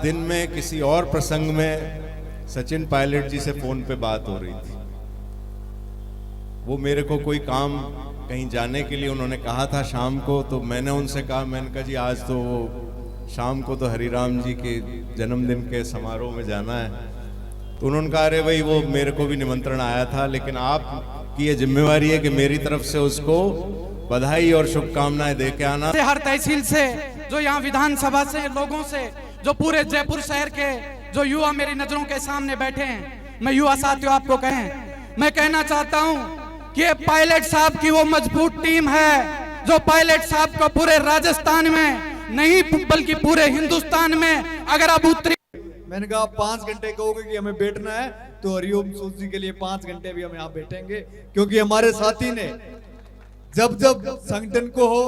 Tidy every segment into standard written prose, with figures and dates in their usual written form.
दिन में किसी और प्रसंग में सचिन पायलट जी से फोन पे बात हो रही थी। वो मेरे को कोई काम कहीं जाने के लिए उन्होंने कहा था शाम को, तो मैंने उनसे कहा, मैंने कहा जी आज तो वो शाम को तो हरिराम जी के जन्मदिन के समारोह में जाना है। तो उन्होंने कहा अरे भाई वो मेरे को भी निमंत्रण आया था, लेकिन आपकी ये जिम्मेवारी है कि मेरी तरफ से उसको बधाई और शुभकामनाएं दे के आना। हर तहसील से, जो यहाँ विधानसभा से लोगों से, जो पूरे जयपुर शहर के जो युवा मेरी नजरों के सामने बैठे हैं, मैं युवा साथियों आपको मैं कहना चाहता हूँ कि पायलट साहब की वो मजबूत टीम है जो पायलट साहब को पूरे राजस्थान में नहीं बल्कि पूरे हिंदुस्तान में अगर आप उत्तरी। मैंने कहा 5 घंटे कहोगे कि हमें बैठना है तो हरिओम सूद जी के लिए 5 घंटे भी हम यहाँ बैठेंगे, क्योंकि हमारे साथी ने जब जब संगठन को हो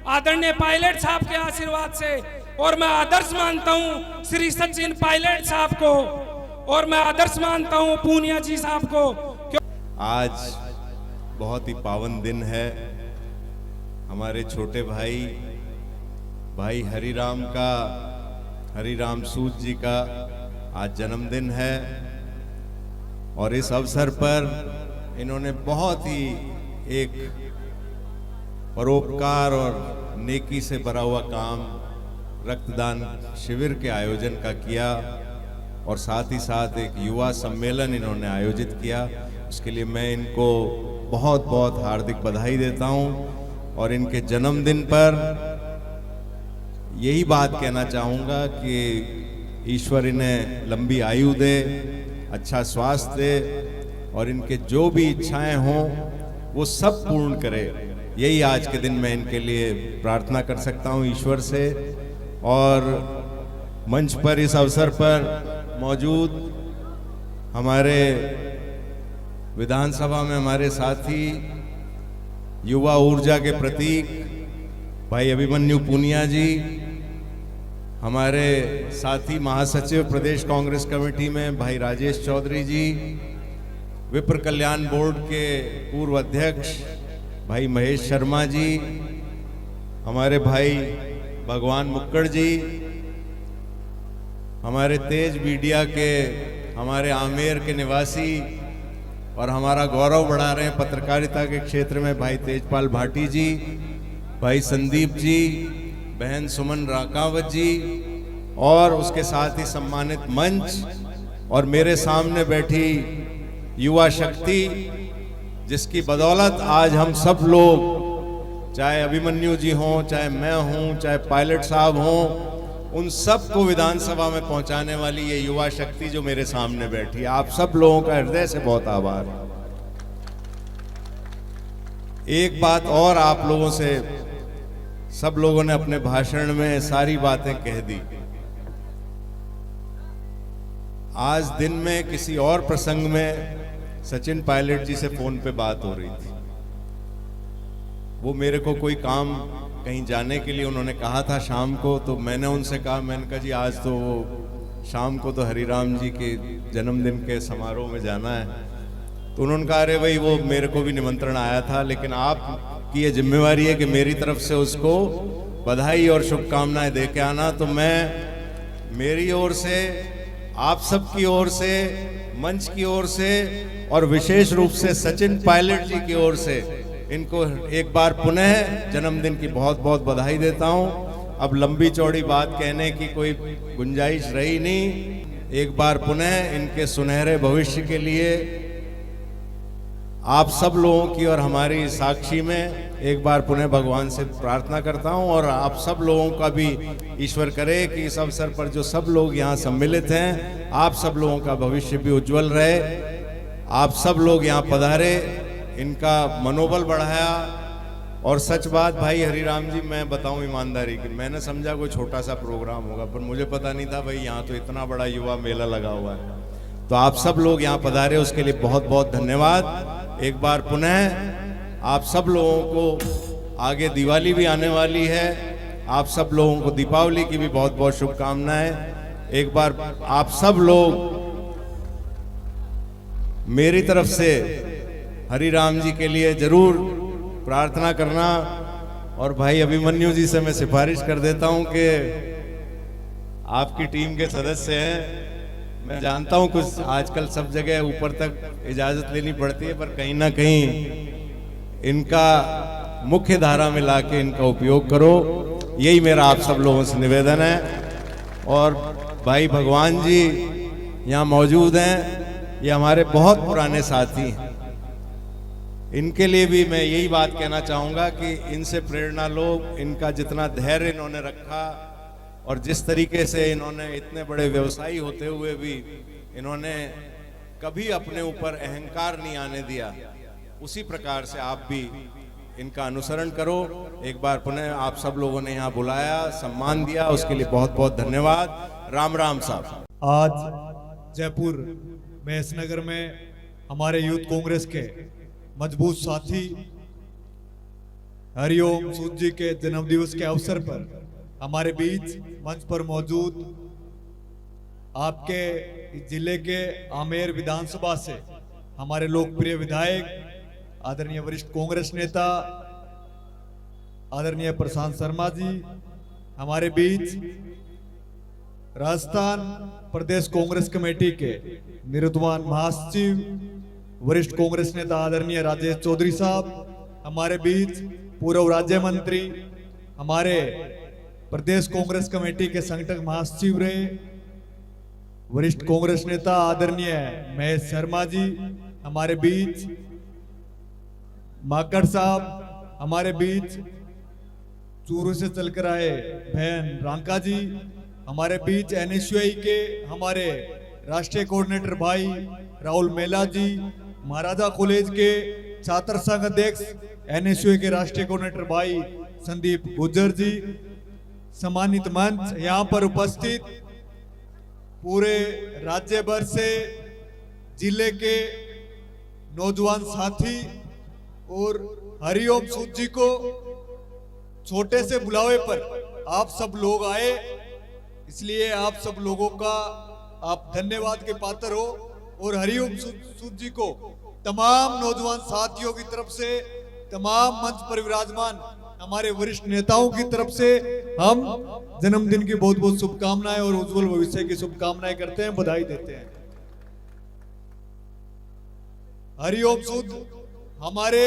आदरणीय पायलट साहब के आशीर्वाद से, और मैं आदर्श मानता हूँ श्री सचिन पायलट साहब को, और मैं आदर्श मानता हूँ पूनिया जी साहब को। आज बहुत ही पावन दिन है। हमारे छोटे भाई हरिराम सूद जी का आज जन्मदिन है, और इस अवसर पर इन्होंने बहुत ही एक परोपकार और नेकी से भरा हुआ काम रक्तदान शिविर के आयोजन का किया, और साथ ही साथ एक युवा सम्मेलन इन्होंने आयोजित किया। उसके लिए मैं इनको बहुत बहुत हार्दिक बधाई देता हूं, और इनके जन्मदिन पर यही बात कहना चाहूँगा कि ईश्वर इन्हें लंबी आयु दे, अच्छा स्वास्थ्य दे, और इनके जो भी इच्छाएं हों वो सब पूर्ण करे। यही आज के दिन मैं इनके लिए प्रार्थना कर सकता हूं ईश्वर से। और मंच पर इस अवसर पर मौजूद हमारे विधानसभा में हमारे साथी युवा ऊर्जा के प्रतीक भाई अभिमन्यु पूनिया जी, हमारे साथी महासचिव प्रदेश कांग्रेस कमेटी में भाई राजेश चौधरी जी, विप्र कल्याण बोर्ड के पूर्व अध्यक्ष भाई महेश शर्मा जी, हमारे भाई भगवान मुक्कड़ जी, हमारे तेज मीडिया के हमारे आमेर के निवासी और हमारा गौरव बढ़ा रहे हैं पत्रकारिता के क्षेत्र में भाई तेजपाल भाटी जी, भाई संदीप जी, बहन सुमन राकावत जी, और उसके साथ ही सम्मानित मंच और मेरे सामने बैठी युवा शक्ति, जिसकी बदौलत आज हम सब लोग, चाहे अभिमन्यु जी हों, चाहे मैं हूं, चाहे पायलट साहब हों, उन सब को विधानसभा में पहुंचाने वाली ये युवा शक्ति जो मेरे सामने बैठी है, आप सब लोगों का हृदय से बहुत आभार। एक बात और, आप लोगों से सब लोगों ने अपने भाषण में सारी बातें कह दी। आज दिन में किसी और प्रसंग में सचिन पायलट जी से फोन पे बात हो रही थी। वो मेरे को कोई काम कहीं जाने के लिए उन्होंने कहा था शाम को, तो मैंने उनसे कहा, मैंने कहा जी आज तो वो शाम को तो हरिराम जी के जन्मदिन के समारोह में जाना है। तो उन्होंने कहा अरे भाई वो मेरे को भी निमंत्रण आया था, लेकिन आपकी ये जिम्मेवारी है कि मेरी तरफ से उसको बधाई और शुभकामनाएं दे के आना। तो मैं मेरी ओर से, आप सबकी ओर से, मंच की ओर से, और विशेष रूप से सचिन पायलट जी की ओर से इनको एक बार पुनः जन्मदिन की बहुत बहुत बधाई देता हूं। अब लंबी चौड़ी बात कहने की कोई गुंजाइश रही नहीं। एक बार पुनः इनके सुनहरे भविष्य के लिए आप सब लोगों की और हमारी साक्षी में एक बार पुनः भगवान से प्रार्थना करता हूं, और आप सब लोगों का भी ईश्वर करे कि इस अवसर पर जो सब लोग यहाँ सम्मिलित हैं, आप सब लोगों का भविष्य भी उज्जवल रहे। आप सब लोग यहाँ पधारे, इनका मनोबल बढ़ाया। और सच बात भाई हरिराम जी, मैं बताऊं ईमानदारी की, मैंने समझा कोई छोटा सा प्रोग्राम होगा, पर मुझे पता नहीं था भाई यहाँ तो इतना बड़ा युवा मेला लगा हुआ है। तो आप सब लोग यहाँ पधारे, उसके लिए बहुत बहुत धन्यवाद। एक बार पुनः आप सब लोगों को, आगे दिवाली भी आने वाली है, आप सब लोगों को दीपावली की भी बहुत बहुत शुभकामनाएं। एक बार आप सब लोग मेरी तरफ से हरिराम जी के लिए जरूर प्रार्थना करना। और भाई अभिमन्यु जी से मैं सिफारिश कर देता हूं कि आपकी टीम के सदस्य हैं। मैं जानता हूं कुछ आजकल सब जगह ऊपर तक इजाजत लेनी पड़ती है, पर कहीं ना कहीं इनका मुख्य धारा में लाके इनका उपयोग करो, यही मेरा आप सब लोगों से निवेदन है। और भाई भगवान जी यहाँ मौजूद हैं, ये हमारे बहुत पुराने साथी हैं। इनके लिए भी मैं यही बात कहना चाहूँगा कि इनसे प्रेरणा लो। इनका जितना धैर्य इन्होंने रखा और जिस तरीके से इन्होंने इतने बड़े व्यवसायी होते हुए भी इन्होंने कभी अपने ऊपर अहंकार नहीं आने दिया, उसी प्रकार से आप भी इनका अनुसरण करो। एक बार पुनः आप सब लोगों ने यहाँ बुलाया, सम्मान दिया, उसके लिए बहुत बहुत धन्यवाद। राम राम साहब। आज जयपुर महेशनगर में हमारे यूथ कांग्रेस के मजबूत साथी हरिओम सूद जी के जन्मदिवस के अवसर पर हमारे बीच मंच पर मौजूद आपके जिले के आमेर विधानसभा से हमारे लोकप्रिय विधायक आदरणीय वरिष्ठ कांग्रेस नेता आदरणीय प्रशांत शर्मा जी, हमारे बीच राजस्थान प्रदेश कांग्रेस कमेटी के निवर्तमान महासचिव वरिष्ठ कांग्रेस नेता आदरणीय राजेश चौधरी साहब, हमारे बीच पूर्व राज्य मंत्री, हमारे प्रदेश कांग्रेस कमेटी के संगठन महासचिव रहे वरिष्ठ कांग्रेस नेता आदरणीय महेश शर्मा जी, हमारे बीच माकड़ साहब, हमारे बीच चूरू से चलकर आए बहन रांका जी, हमारे बीच एनएसयूआई के हमारे राष्ट्रीय कोऑर्डिनेटर भाई राहुल मेला जी, महाराजा कॉलेज के छात्र संघ अध्यक्ष एनएसयूआई के राष्ट्रीय कोऑर्डिनेटर भाई संदीप गुर्जर जी, सम्मानित मंच, यहाँ पर उपस्थित पूरे राज्य भर से जिले के नौजवान साथी और हरिओम सूद जी को छोटे से बुलावे पर आप सब लोग आए, इसलिए आप सब लोगों का आप धन्यवाद के पात्र हो। और हरिओम सूद जी को तमाम नौजवान साथियों की तरफ से, तमाम मंच पर विराजमान हमारे वरिष्ठ नेताओं की तरफ से हम जन्मदिन की बहुत बहुत शुभकामनाएं और उज्जवल भविष्य की शुभकामनाएं करते हैं, बधाई देते हैं। हरिओम सूद हमारे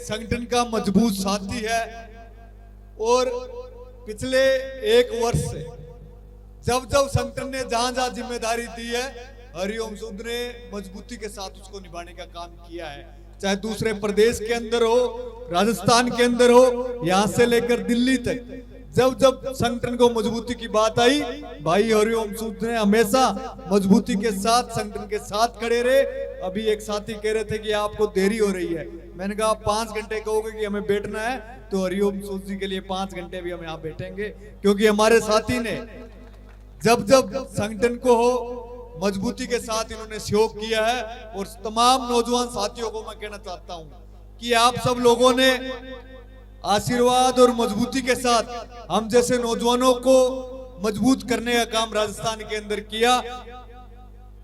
संगठन का मजबूत साथी है और पिछले एक वर्ष से जब जब संगठन ने जहां जहां जिम्मेदारी दी है, हरिओम सूद ने मजबूती के साथ उसको निभाने का काम किया है, चाहे दूसरे प्रदेश के अंदर हो, राजस्थान के अंदर हो, यहां से लेकर दिल्ली तक। जब जब संगठन को मजबूती की बात आई, भाई हरिओम सूद ने हमेशा मजबूती के साथ संगठन के साथ खड़े रहे। अभी एक साथी कह रहे थे कि आपको देरी हो रही है, मैंने कहा 5 घंटे कहोगे कि हमें बैठना है तो हरिओम सूद जी के लिए 5 घंटे भी हम यहाँ बैठेंगे, क्योंकि हमारे साथी ने जब जब संगठन को हो मजबूती के साथ इन्होंने सहयोग किया है। और तमाम नौजवान साथियों को मैं कहना चाहता हूं कि आप सब लोगों ने आशीर्वाद और मजबूती के साथ हम जैसे नौजवानों को मजबूत करने का काम राजस्थान के अंदर किया,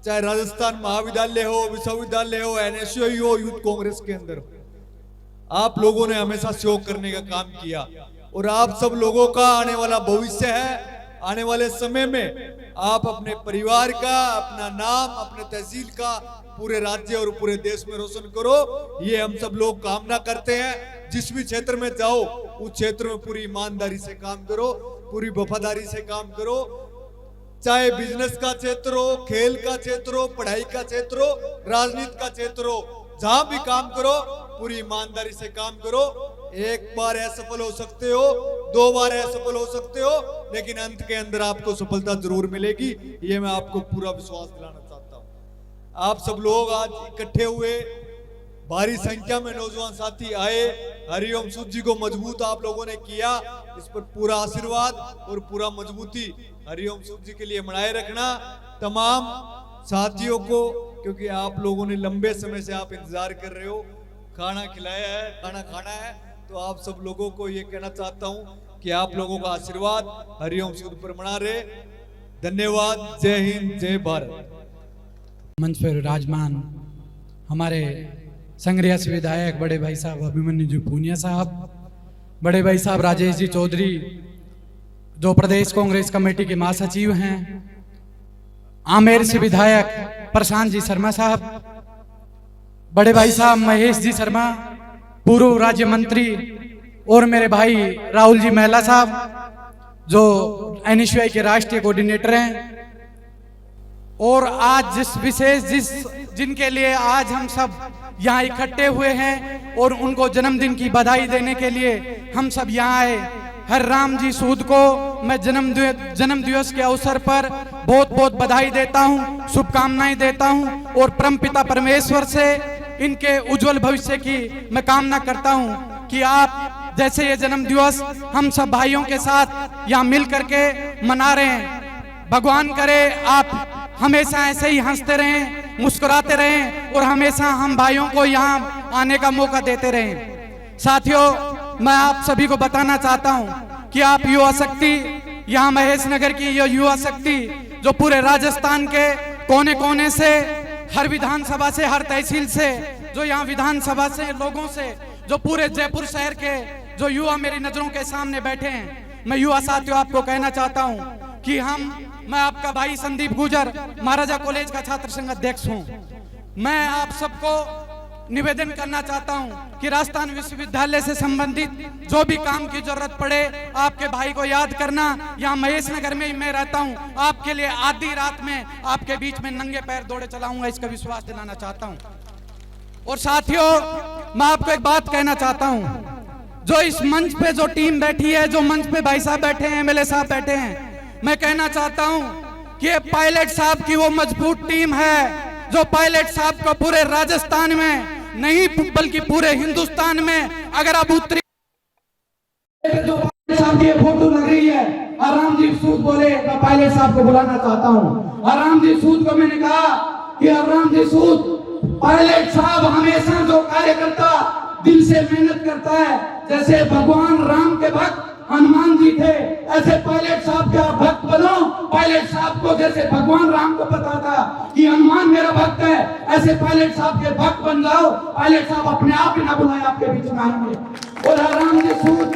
चाहे राजस्थान महाविद्यालय हो, विश्वविद्यालय हो, एनएसयूआई हो, यूथ कांग्रेस के अंदर हो, आप लोगों ने हमेशा सहयोग करने का काम किया। और आप सब लोगों का आने वाला भविष्य है, आने वाले समय में आप अपने परिवार का, अपना नाम, अपने तहसील का पूरे राज्य और पूरे देश में रोशन करो, ये हम सब लोग कामना करते हैं। जिस भी क्षेत्र में जाओ उस क्षेत्र में पूरी ईमानदारी से काम करो, पूरी वफादारी से काम करो, चाहे बिजनेस का क्षेत्र हो, खेल का क्षेत्र हो, पढ़ाई का क्षेत्र हो, राजनीति का क्षेत्र हो, जहां भी काम करो पूरी ईमानदारी से काम करो। एक बार असफल हो सकते हो, 2 बार असफल हो सकते हो, लेकिन अंत के अंदर आपको सफलता जरूर मिलेगी, ये मैं आपको पूरा विश्वास दिलाना चाहता हूं। आप सब लोग आज इकट्ठे हुए, भारी संख्या में नौजवान साथी आए, हरिओम सूद जी को मजबूत आप लोगों ने किया, इस पर पूरा आशीर्वाद और पूरा मजबूती हरिओम सूद जी के लिए बनाए रखना। तमाम साथियों को, क्योंकि आप लोगों ने लंबे समय से आप इंतजार कर रहे हो, खाना खिलाया है, खाना खाना है, तो आप सब लोगों को ये कहना चाहता हूं कि आप लोगों का आशीर्वाद हरिओम सूद पर बना रहे। धन्यवाद। जय हिंद, जय भारत। मंच पर विराजमान हमारे संग्रिया से विधायक बड़े भाई साहब अभिमन्यु जी पूनिया साहब, बड़े भाई साहब राजेश जी चौधरी, जो प्रदेश कांग्रेस कमेटी के महासचिव हैं, आमेर से विधायक प्रशांत जी शर्मा साहब, बड़े भाई साहब महेश जी शर्मा, पूर्व राज्य मंत्री, और मेरे भाई राहुल जी महिला साहब जो NSUI के राष्ट्रीय कोऑर्डिनेटर हैं। और आज जिनके लिए आज हम सब यहाँ इकट्ठे हुए हैं और उनको जन्मदिन की बधाई देने के लिए हम सब यहाँ आए। हर राम जी सूद को मैं जन्म दिवस के अवसर पर बहुत बहुत बधाई देता हूँ, शुभकामनाएं देता हूँ और परमपिता परमेश्वर से इनके उज्जवल भविष्य की मैं कामना करता हूँ कि आप जैसे ये जन्म दिवस हम सब भाइयों के साथ यहाँ मिल करके मना रहे हैं, भगवान करे आप हमेशा ऐसे ही हंसते रहें, मुस्कुराते रहें और हमेशा हम भाइयों को यहाँ आने का मौका देते रहें। साथियों, मैं आप सभी को बताना चाहता हूँ कि आप युवा शक्ति, यहाँ महेश नगर की ये युवा शक्ति जो पूरे राजस्थान के कोने कोने से, हर विधानसभा से, हर तहसील से, जो यहाँ विधानसभा से लोगों से, जो पूरे जयपुर शहर के जो युवा मेरी नजरों के सामने बैठे हैं, मैं युवा साथियों आपको कहना चाहता हूँ कि मैं आपका भाई संदीप गुजर, महाराजा कॉलेज का छात्र संघ अध्यक्ष हूँ। मैं आप सबको निवेदन करना चाहता हूँ कि राजस्थान विश्वविद्यालय से संबंधित जो भी काम की जरूरत पड़े, आपके भाई को याद करना। यहाँ महेश नगर में ही मैं रहता हूँ, आपके लिए आधी रात में आपके बीच में नंगे पैर दौड़े चलाऊंगा, इसका विश्वास दिलाना चाहता हूँ। और साथियों, मैं आपको एक बात कहना चाहता हूँ, जो इस मंच पे जो टीम बैठी है, जो मंच पे भाई साहब बैठे हैं, MLA साहब बैठे हैं, मैं कहना चाहता हूं कि पायलट साहब की वो मजबूत टीम है जो पायलट साहब को पूरे राजस्थान में नहीं बल्कि पूरे हिंदुस्तान में, अगर आप उत्तरी जो पायलट साहब की फोटो लग रही है, आरामजीत सूद बोले, मैं पायलट साहब को बुलाना चाहता हूं। आरामजीत सूद को मैंने कहा कि आरामजीत सूद, पायलट साहब हमेशा जो कार्यकर्ता दिल से मेहनत करता है, जैसे भगवान राम के भक्त हनुमान जी थे, ऐसे पायलट साहब का भक्त बनो। पायलट साहब को जैसे भगवान राम को पता था कि हनुमान मेरा भक्त है, ऐसे पायलट साहब के भक्त बन जाओ। पायलट साहब अपने आप ही ना बुलाए, आपके बीच में आएंगे। और आराम से सूद,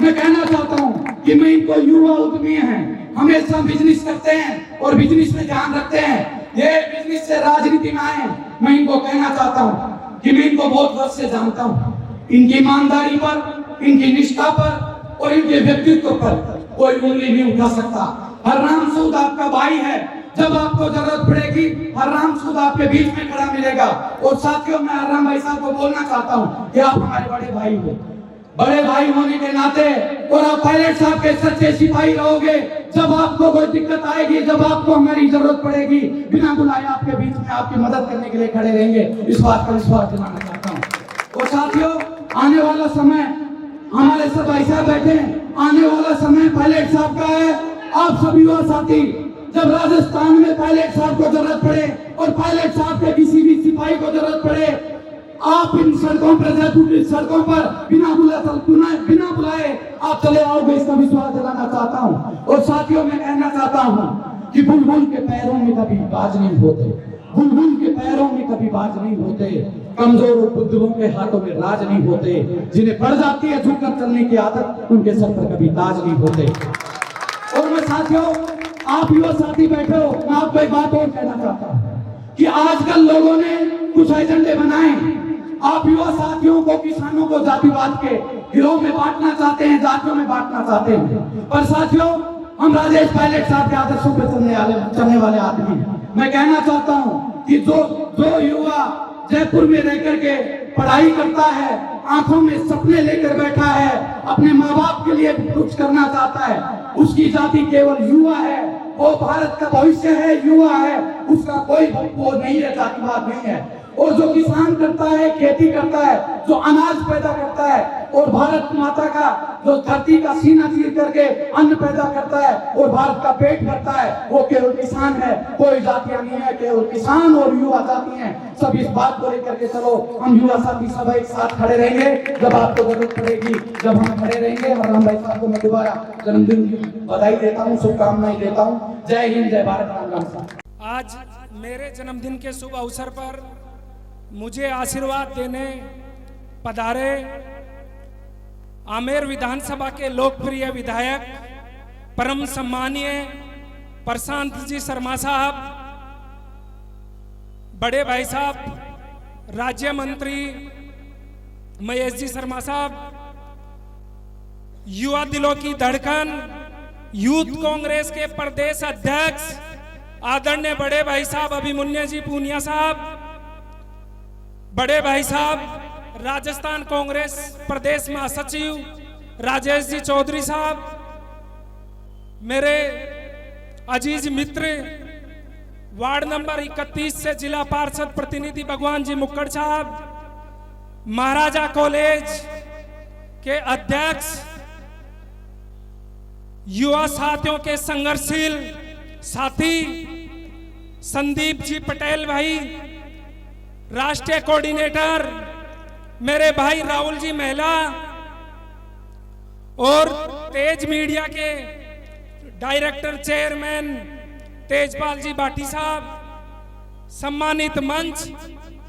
मैं कहना चाहता हूँ कि मैं इनको युवा उद्यमी हैं, हमेशा बिजनेस करते हैं और बिजनेस में ध्यान रखते हैं, ये बिजनेस से राजनीति में आए। मैं इनको कहना चाहता हूँ कि मैं इनको बहुत वर्ष से जानता हूँ, इनकी ईमानदारी पर, इनकी निष्ठा पर और इनके व्यक्तित्व पर कोई उंगली नहीं उठा सकता। हर राम सूद आपका भाई है, जब आपको जरूरत पड़ेगी हर राम सूद आपके बीच में खड़ा मिलेगा। और साथियों, मैं हर राम भाई साहब को बोलना चाहता हूँ कि आप हमारे बड़े भाई हो, बड़े भाई होने के नाते, और आप पायलट साहब के सच्चे सिपाही रहोगे। जब आपको कोई दिक्कत आएगी, जब आपको हमारी जरूरत पड़ेगी, बिना बुलाए आपके बीच में आपकी मदद करने के लिए खड़े रहेंगे, इस बात का विश्वास दिलाना चाहता हूँ। और साथियों, आने वाला समय, हमारे सब भाई साहब बैठे हैं, आने वाला समय पायलट साहब का है। आप सभी युवा साथी, जब राजस्थान में पायलट साहब को जरूरत पड़े और पायलट साहब के किसी भी सिपाही को जरूरत पड़े, आप इन सड़कों पर, जयपुर सड़कों पर बिना बुलाए आप चले आओगे, इसका विश्वास दिलाना चाहता हूँ। और साथियों, मैं कहना चाहता हूँ कि बुलबुल के पैरों में कभी बाज नहीं होते, बुलबुल के पैरों में कभी बाज नहीं होते, कमजोर और बुजुर्गों के हाथों में राज नहीं होते, जिन्हें पड़ जाती है झुककर चलने की आदत, उनके सर पर कभी ताज नहीं होते। और मैं साथियों, आप युवा साथी बैठे हो, मैं आपको एक बात और कहना चाहता हूँ कि आजकल लोगों ने कुछ एजेंडे बनाए। आप युवा साथियों को, किसानों को जातिवाद के गिरोह में बांटना चाहते हैं, जातियों में बांटना चाहते हैं। पर साथियों, हम राजेश पायलट साहब के आदर्शों पर चलने वाले आदमी हैं। मैं कहना चाहता हूँ कि जो युवा जयपुर में रह करके पढ़ाई करता है, आंखों में सपने लेकर बैठा है, अपने माँ बाप के लिए कुछ करना चाहता है, उसकी जाति केवल युवा है, वो भारत का भविष्य है, युवा है, उसका कोई वो नहीं है, जातिवाद नहीं है। और जो किसान करता है, खेती करता है, जो अनाज पैदा करता है और भारत माता का जो धरती का सीना चीर करके अन्न पैदा करता है और भारत का पेट भरता है, वो केवल किसान है, कोई जातियां नहीं है, केवल किसान और युवा जाति हैं। सब इस बात को लेकर के चलो, हम युवा साथी सब एक साथ खड़े रहेंगे, जब आपको जरूरत पड़ेगी, जब हम खड़े रहेंगे। और राम भाई साहब को मैं दोबारा जन्मदिन की बधाई देता हूँ, शुभकामनाएं देता हूँ। जय हिंद, जय भारत, राम राम साहब। आज मेरे जन्मदिन के शुभ अवसर पर मुझे आशीर्वाद देने पधारे आमेर विधानसभा के लोकप्रिय विधायक परम सम्मानीय प्रशांत जी शर्मा साहब, बड़े भाई साहब राज्य मंत्री महेश जी शर्मा साहब, युवा दिलों की धड़कन यूथ कांग्रेस के प्रदेश अध्यक्ष आदरणीय बड़े भाई साहब अभिमन्यु जी पूनिया साहब, बड़े भाई साहब राजस्थान कांग्रेस प्रदेश महासचिव राजेश जी चौधरी साहब, मेरे अजीज मित्र वार्ड नंबर 31 से जिला पार्षद प्रतिनिधि भगवान जी मुक्कड़ साहब, महाराजा कॉलेज के अध्यक्ष, युवा साथियों के संघर्षशील साथी संदीप जी पटेल भाई, राष्ट्रीय कोऑर्डिनेटर मेरे भाई राहुल जी महिला, और तेज मीडिया के डायरेक्टर चेयरमैन तेजपाल जी बाटी साहब, सम्मानित मंच,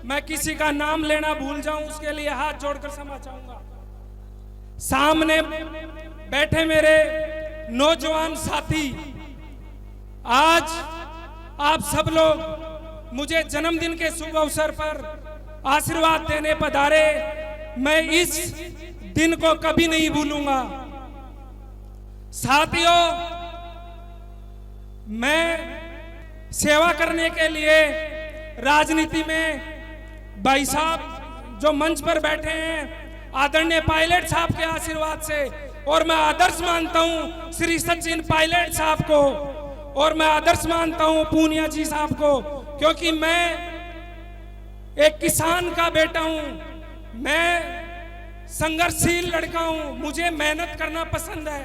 मैं किसी का नाम लेना भूल जाऊं उसके लिए हाथ जोड़कर क्षमा चाहूंगा। सामने बैठे मेरे नौजवान साथी, आज आप सब लोग मुझे जन्मदिन के शुभ अवसर पर आशीर्वाद देने पधारे, मैं इस दिन को कभी नहीं भूलूंगा। साथियों, मैं सेवा करने के लिए राजनीति में भाई साहब जो मंच पर बैठे हैं आदरणीय पायलट साहब के आशीर्वाद से, और मैं आदर्श मानता हूं श्री सचिन पायलट साहब को, और मैं आदर्श मानता हूं पूनिया जी साहब को, क्योंकि मैं एक किसान का बेटा हूं, मैं संघर्षशील लड़का हूं, मुझे मेहनत करना पसंद है,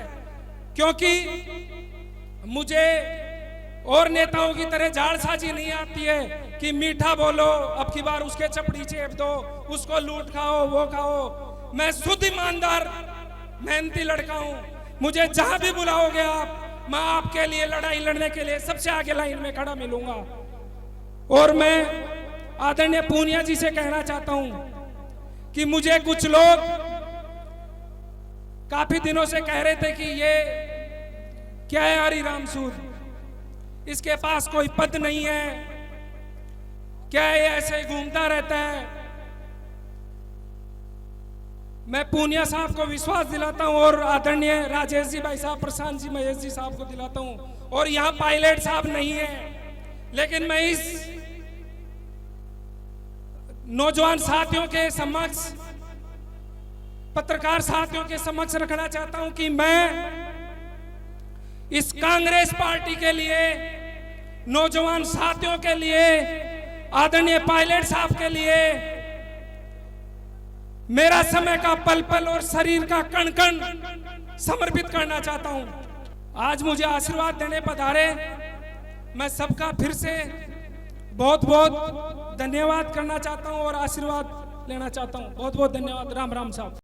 क्योंकि मुझे और नेताओं की तरह जालसाजी नहीं आती है कि मीठा बोलो, अब की बार उसके चपड़ी चेप दो, उसको लूट खाओ, वो खाओ। मैं शुद्ध ईमानदार मेहनती लड़का हूं, मुझे जहां भी बुलाओगे आप, मैं आपके लिए लड़ाई लड़ने के लिए सबसे आगे लाइन में खड़ा मिलूंगा। और मैं आदरणीय पूनिया जी से कहना चाहता हूं कि मुझे कुछ लोग काफी दिनों से कह रहे थे कि ये क्या है हरिराम सूद, इसके पास कोई पद नहीं है, क्या ये ऐसे घूमता रहता है। मैं पूनिया साहब को विश्वास दिलाता हूं, और आदरणीय राजेश जी भाई साहब, प्रशांत जी, महेश जी साहब को दिलाता हूं, और यहां पायलट साहब नहीं है, लेकिन मैं इस नौजवान साथियों के समक्ष, पत्रकार साथियों के समक्ष रखना चाहता हूं कि मैं इस कांग्रेस पार्टी के लिए, नौजवान साथियों के लिए, आदरणीय पायलट साहब के लिए मेरा समय का पल पल और शरीर का कण कण समर्पित करना चाहता हूं। आज मुझे आशीर्वाद देने पधारे, मैं सबका फिर से बहुत बहुत धन्यवाद करना चाहता हूं और आशीर्वाद लेना चाहता हूं। बहुत बहुत धन्यवाद। राम राम साहब।